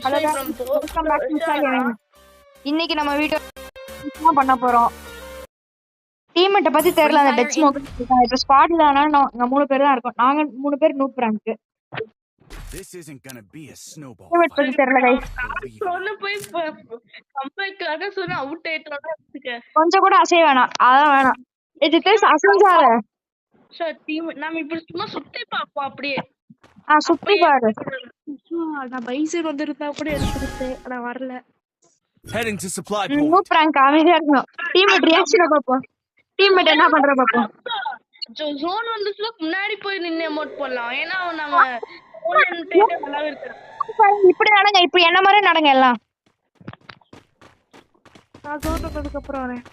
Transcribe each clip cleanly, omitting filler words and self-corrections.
Hello welcome back to channel. இன்னைக்கு நம்ம video பண்ண போறோம். டீம்மேட்ட பத்தி தெரியல, அந்த டெத் ஸ்மோக் இப்ப ஸ்குவாட்ல ஆனா நாங்க 3 பேர் தான் இருக்கோம். நாங்க 3 பேர் noob rank. This isn't going to be a snowball. Teammate பத்தி தெரியல गाइस. சொன்ன போய் கம்பேக்காக சொன்ன அவுட் ஆயிட்டோம்னா வெச்சுக்க. கொஞ்சம் கூட அசைய வேணாம். அதான் வேணாம். இது தேஸ் அசைஞ்சால. சார் டீம் நாம இப்படி சும்மா சுத்தி பாப்போம் அப்படியே. சுத்தி பாரு. நான் பைசர் வந்திருந்தா கூட எடுத்துக்கிட்டேன். நான் வரல. Heading to supply point. Noob rank அமைதியா இருக்கணும். டீம்மேட் ரியாக்ஷன் பாப்போம். டீம்மேட் என்ன பண்ற பாப்போம். ஜோன் வந்துச்சுல முன்னாடி போய் நின்னு எமோட் போடலாம். ஏன்னா நம்ம ஓனன்டேட்டே நல்லா இருக்கு. இப்படி நடங்க, இப்படி என்ன மாதிரி நடங்க எல்லாம். நான் ஜோன் வந்ததுக்கு அப்புறம் வரேன்.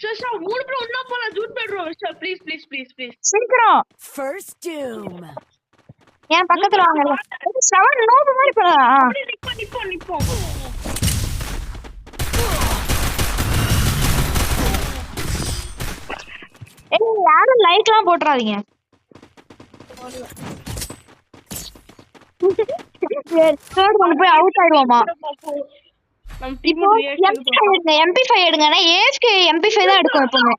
சஷா 3 பேர் ஒண்ணா போலாம். ஜூட் பெட்ரோம் சஷா ப்ளீஸ் ப்ளீஸ் ப்ளீஸ் ப்ளீஸ் சீக்கிரம். First doom. ஏன் பக்கத்துல வாங்க. 7 நோபு மாதிரி போலாம். நிப்போம். ஏய் யாரும் லைக்லாம் போட்றாதீங்க. தேர்ட் ஒன் போய் அவுட் ஆயிடுவோமா? நம்ம team reaction MP5 எடுங்கனா AFK MP5 தான் எடுக்கும் எப்பவுமே.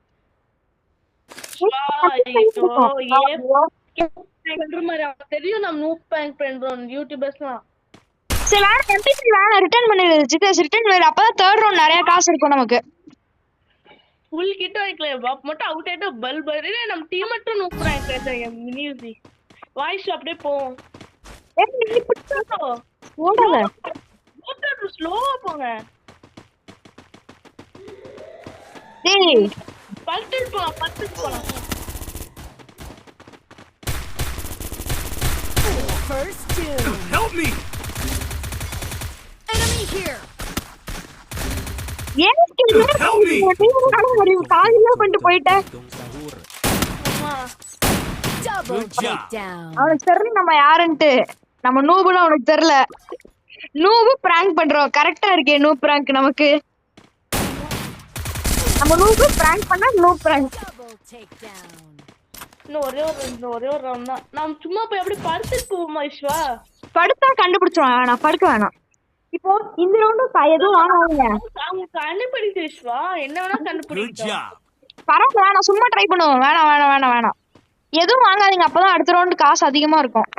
தெரியும் நம்ம நூப் பேங்க் பண்றோம் யூடியூபர்ஸ்லாம். சரி வேற MP5 வேற ரிட்டர்ன் பண்ணிடு. ஜிகேஸ் ரிட்டர்ன் பண்ணிடு. அப்பதான் தேர்ட் ரவுண்ட் நிறைய காசு இருக்கும் நமக்கு. ஃபுல் கிட்ட வைக்கல. பாப் மட்டும் அவுட் ஆயிட்டா பல்ப் வரே. நம்ம டீம் மட்டும் நூப் பேங்க் பேசுறாங்க. மினியூசி வாய்ஸ் அப்படியே போவோம். ஏய் நீ புடிச்சோ ஓடாத. மோட்டர் ஸ்லோவா போங்க. டேய் பல்ட் போலாம். First doom. Help me! Enemy here. AFK Help me! ஒரு காலியா கொண்டு போயிட்ட. Double Good job. takedown. அவனுக்கு தெரியல நம்ம யாருன்ட்டு. நம்ம நூபுன்னு அவனுக்கு தெரியல. நூபு பிராங்க் பண்றோம். கரெக்டா இருக்கே நூப் பிராங்க் நமக்கு. நம்ம நூபு பிராங்க் பண்ணா நூப் பிராங்க். Double takedown. இன்னும் ஒரே ஒரு ரவுண்ட் தான். நாம சும்மா போய் அப்படியே படுத்துட்டு போவோமா விஸ்வா? படுத்தா கண்டுபிடிச்சிருவான். வேணாம் படுக்க வேணாம். இப்போ இந்த ரவுண்டு எதுவும் வாங்காதீங்க. அவங்க கண்டுபிடிச்சு விஸ்வா என்ன வேணா Good கண்டுபிடிச்சோம். job. பரவாயில்ல வேணாம், சும்மா ட்ரை பண்ணுவோம். வேணாம் எதுவும் வாங்காதீங்க. அப்பதான் அடுத்த ரவுண்டு காசு அதிகமா இருக்கும்.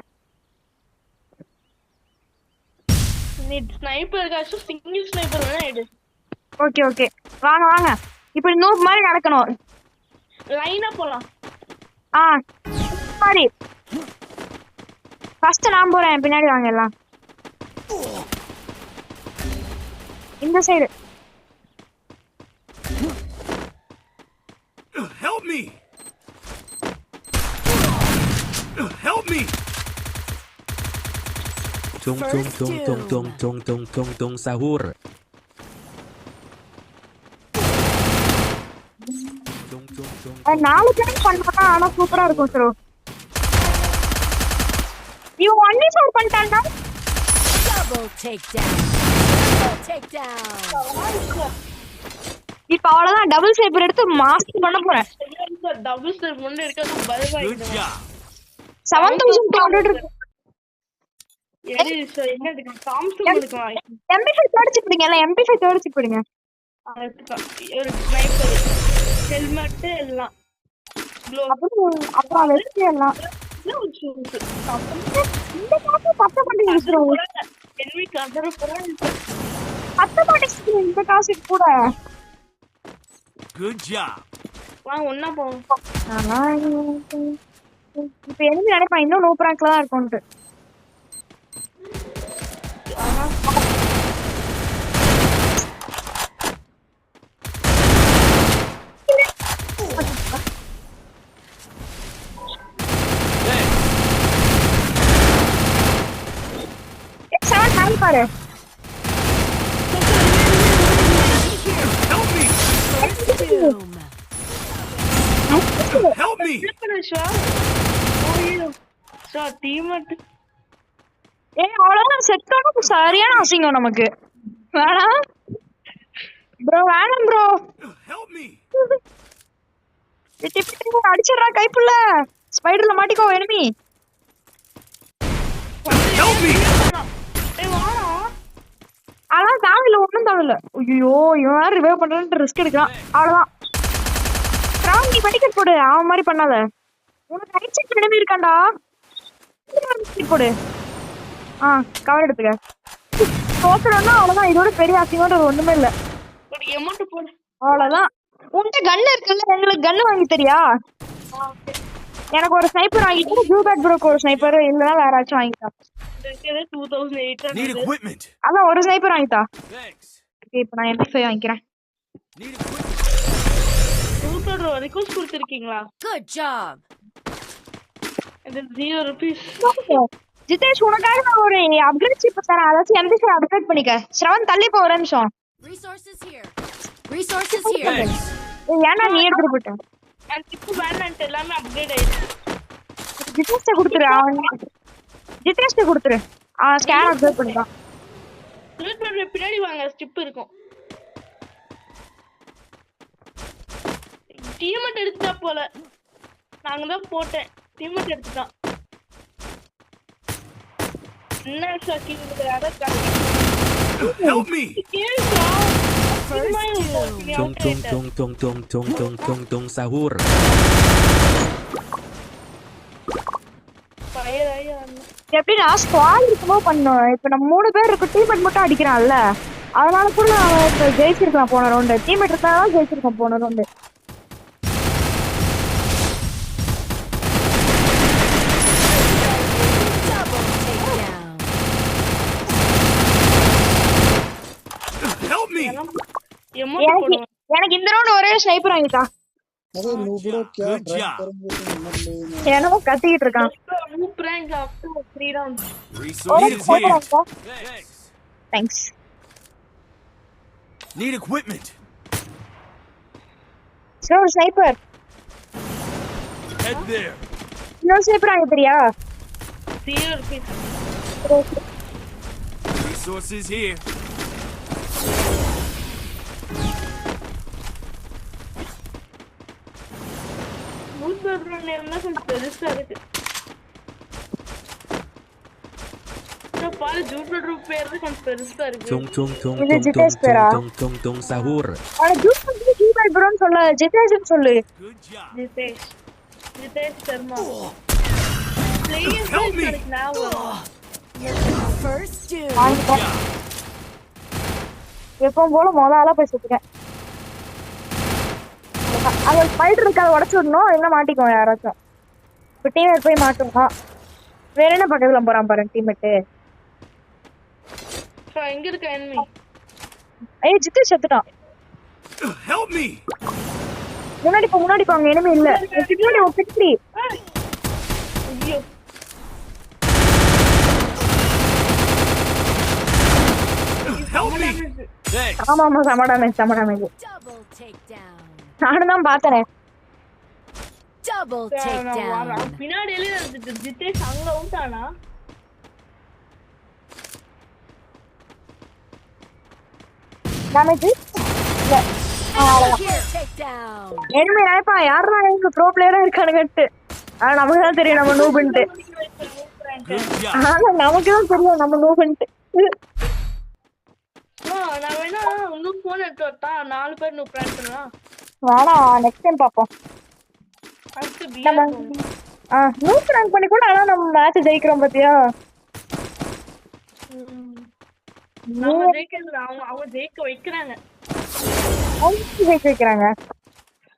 நீ ஸ்னைப்பர் காசு சிங்கிள் ஸ்னைப்பர் வேணா எடு. ஓகே வாங்க இப்படி நூப் மாதிரி நடக்கணும். லைனா போலாம். சாரி ஃபர்ஸ்ட் நான் போறேன். பின்னாடி வாங்க எல்லாம். இந்த side. Help me! Help me! Tung sahur. அது 4 பேர் பண்ணா ஆனா சூப்பரா இருக்கும் ப்ரோ. இவன் ஒன்லி ஃபோர் பண்ணிட்டான்டா. Double takedown. இப்ப அவ்வளவுதான். டபுள் சேப்பர் எடுத்து மாஸ்க் பண்ண போறேன். டபுள் ஸ்டெப் முன்னே இருக்க பல்ப் Good ஆயிடுது. job. 7200 இருக்கு. என்ன இருக்கு? சாம்சங் எடுக்கலாம். MP5 தேடிச்சு பிடிங்க. எல்லாம் MP5 தேடிச்சு பிடிங்க. ஒரு ஸ்னைப்பர் ஹெல்மெட் எல்லாம் அப்புறம் வெஸ்ட் எல்லாம். இந்த காசு பத்த மாட்டேங்குது ப்ரோ. என்வி கதற போறான். பத்த மாட்டேங்குது இந்த காசு கூட. Good job. வா ஒண்ணா போவோம். இப்ப என்ன நினைப்பான், இன்னும் நோ பிராங்க்ல தான் இருக்கும்ட்டு. பாரு Help me! Doom. Help me! அவ்வளவுதான். செட்டோட சரியான அசிங்கம் நமக்கு. வேணாம் ப்ரோ. Help me! அடிச்சிடுறா கைப்புள்ள. ஸ்பைடர்ல மாட்டிக்கோ எனிமி. Help me! ஏய் வாடா. அதான் தாவில ஒண்ணும் தாவில. ஐயோ இவன் வேற ரிவைவ் பண்றேன்னு ரிஸ்க் எடுக்கிறான். அவ்வளவுதான். ராம் நீ மெடிக்கெட் போடு. அவன் மாதிரி பண்ணாத. உனக்கு ரைட் சைடு enemy இருக்கான்டா. மெடிக்கெட் போடு. கவர் எடுத்துக்க. தோத்துறோம்னா அவ்வளவுதான். இதோட பெரிய அசிங்கம்ன்றது ஒண்ணுமே இல்ல. ஒரு அமௌண்ட் போடு. அவ்வளவுதான். உன்கிட்ட கன் இருக்குல்ல, எங்களுக்கு கன் வாங்கி தரியா? எனக்கு ஒரு ஸ்னைப்பர் வாங்கிட்டு ஜூபேட் ப்ரோக்கு ஒரு ஸ்னைப்பர் இல்லைன்னா வேற ஏதாச்சும் வாங்கிட்டா. இருக்கிறது 2800. Need equipment. அதான் ஒரு ஸ்னைப்பர் வாங்கிட்டா. Thanks. ஓகே இப்போ நான் MP5 வாங்கிக்கிறேன். Need equipment. சூப்பர் ரிக்வெஸ்ட் கொடுத்திருக்கீங்களா? Good job. இது 0 ரூபீஸ். ஜிதேஷ் உனக்காக நான் ஒரு அப்கிரேட் சிப் தரேன். அதாச்சும் MP5 அப்கிரேட் பண்ணிக்க. ஸ்ரவன் தள்ளி போ ஒரு நிமிஷம். Resources here. Resources here. Thanks. ஏன்னா நீ எடுத்துட்டு போட்ட. அந்த சிப் வேண்டான்ட் எல்லாமே அப்கிரேட் ஆயிடுச்சு. ஜிதேஷ்ட கொடுத்துரு. ஜிதேஷ்ட கொடுத்துரு. ஸ்கேன் அப்கிரேட் பண்ணிக்கலாம். திருப்பி பின்னாடி வாங்க ஸ்டிப் இருக்கும். டீமேட் எடுத்தா போல. நாங்க தான் போட்டேன். டீமேட் எடுத்துட்டான். என்ன சாக்கி இதுல Help me! கேளுடா. Tung tung tung tung tung tung tung tung tung sahur. எப்படின்னா ஸ்குவாட் இருக்கும்போது பண்ணோம். இப்போ நம்ம 3 பேர் இருக்கு, டீம்மேட் மட்டும் அடிக்கிறான்ல, அதனால கூட அவன் இப்போ ஜெயிச்சிருக்கலாம் போன ரவுண்டு. டீம்மேட் இருந்தாலும் ஜெயிச்சிருக்கான் போன round. Double takedown. Help me! Amount போடுவோம். எனக்கு இந்த ரவுண்ட் ஒரே ஸ்னைப்பர் வாங்கிட்டா. अरे लूबड़ो क्या Good ड्राइव job. करेंगे तो नंबर लेना என்னமோ கத்திக்கிட்டு இருக்கான். Roof rank up to 3 rounds. Resources here. Thanks. Thanks. Need equipment. So sniper. Head there. இன்னொரு ஸ்னைப்பர் வாங்கி தெரியா? 0 ரூபீஸ். Resources here. ரூப் நேம்னா கொஞ்சம் பெருசா இருக்கு. பாரு ஜூப்பர் ரூப் பேர் கொஞ்சம் பெருசா இருக்கு. Tung tung tung Ini tung tung Jitesh pera. tung tung tung sahur. அவனை ஜூஸ் பண்ணி ஜூபேட் ப்ரோன்னு சொல்ல, ஜிதேஷ்னு சொல்லு. Good job. Jitesh Sharma. Player Help me. இருக்கு நான் வரும். First doom. வாங்கிட்டேன். எப்பவும் போல ஆளா போய் சுத்துறேன். அங்க ஸ்பைடர் இருக்க, அதை உடச்சு விடணும், இல்லைன்னா மாட்டிக்குவோம் யாராச்சும். இப்போ டீம்மேட் போய் மாட்டுவோம். வேற என்ன பக்கத்துல போறான் பாரு டீம்மேட்டு. எங்க இருக்க enemy? ஐயோ ஜிதேஷ் செத்துட்டான். Help me! முன்னாடி போ அங்க enemy இல்ல. பின்னாடி பின்னாடி. ஐயோ Help me! Thanks. ஆமா செம டேமேஜ். Double takedown. நானும் தான் பார்த்தனே. Double நான் takedown. வரேன். பின்னாடியிலே ஜிதேஷ் அங்க உண்டானா? டேமேஜ் இல்ல. Here takedown. enemy நினைப்பா யாரா எங்க ப்ரோ பிளேயரா இருக்கானுங்கட்டு. ஆனா நமக்கு தான் தெரியும் நம்ம நூபுன்ட்டு. Good job. ஆனா நமக்கு தான் தெரியும் நம்ம நூபுன்ட்டு. நான் வேணா இன்னும் போன் எடுத்து வரட்டா? 4 பேர் இன்னும் பிளான் பண்ணலாம். வேணா நெக்ஸ்ட் டைம் பாப்போம். அடுத்து நம்ம பிஆர் நூப் ரேங்க் பண்ணி கூட ஆனா நம்ம மேட்ச் ஜெயிக்கிறோம் பாத்தியா? நம்ம ஜெயிக்கிறது அவங்க ஜெயிக்க வைக்கிறாங்க. அவங்க ஜெயிக்க வைக்கிறாங்க.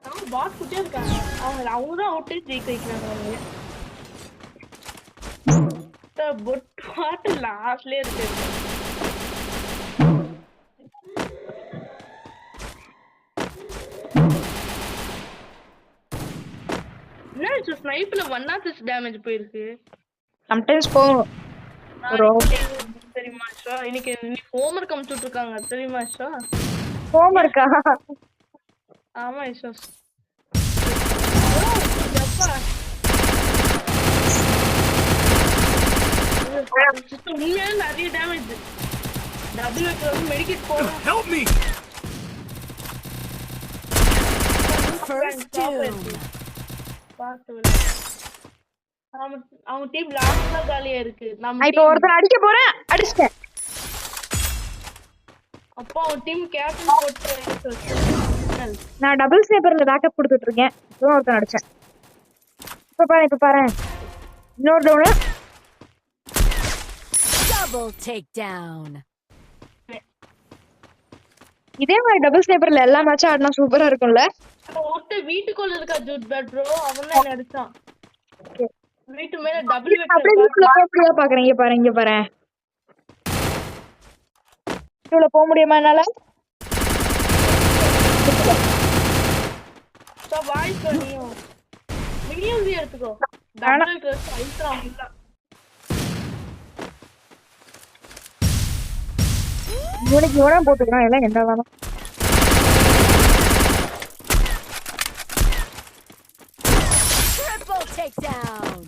அவங்க பாஸ் குட்டியா இருக்காங்க. அவங்க தான் அவுட்டே ஜெயிக்க வைக்கிறாங்க. அவங்க பொட் பாட்டு லாஸ்ட்லயே இருக்கு. என்ன ஸ்னைப்ல 106 டேமேஜ் போயிருக்கு. சம்டைம்ஸ் போகும். தெரியுமா ஷா? இன்னைக்கு ஹோம்வொர்க் அனுப்பிச்சுட்டு இருக்காங்க தெரியுமா ஷா? ஹோம் இருக்கா? ஆமா யசோஸ். அப்பா உண்மையா நிறைய டேமேஜ். டபுள் வந்து மெடிக்கெட் போறோம். Help me! First doom. அவங்க டீம் லாஸ்ட்ல காலியா இருக்கு. நம்ம நான் இப்ப ஒருத்தர் அடிக்க போறேன், அடிச்சிட்டேன். அப்பா அவன் டீம் கேப்டன் போட்டு நான் டபுள் ஸ்னைப்பர்ல பேக்கப் கொடுத்துட்டு இருக்கேன். இப்போ ஒருத்தர் அடிச்சேன். இப்ப பாரு இன்னொரு டவுன். Double takedown. இதே மாதிரி டபுள் ஸ்னைப்பர்ல எல்லா மேட்சும் ஆடினா சூப்பரா இருக்கும்ல. ஒருத்த வீட்டுக்குள்ள இருக்கா ஜூட் பேட் ப்ரோ, அவன் தான் அடிச்சான். வீட்டு மேல டபுள் அப்படியே வீட்டுல போக முடியாம பாக்குறேன். இங்க பாரு வீட்டுல போக முடியுமா என்னால? வாய்ஸ் பண்ணியும் மினியூசி எடுத்துக்கோ. டபுள் கிரஸ் அல்ட்ரா இல்ல. இவனுக்கு இவனா போட்டுக்கிறான் எல்லாம் என்ன வேணும். Triple takedown.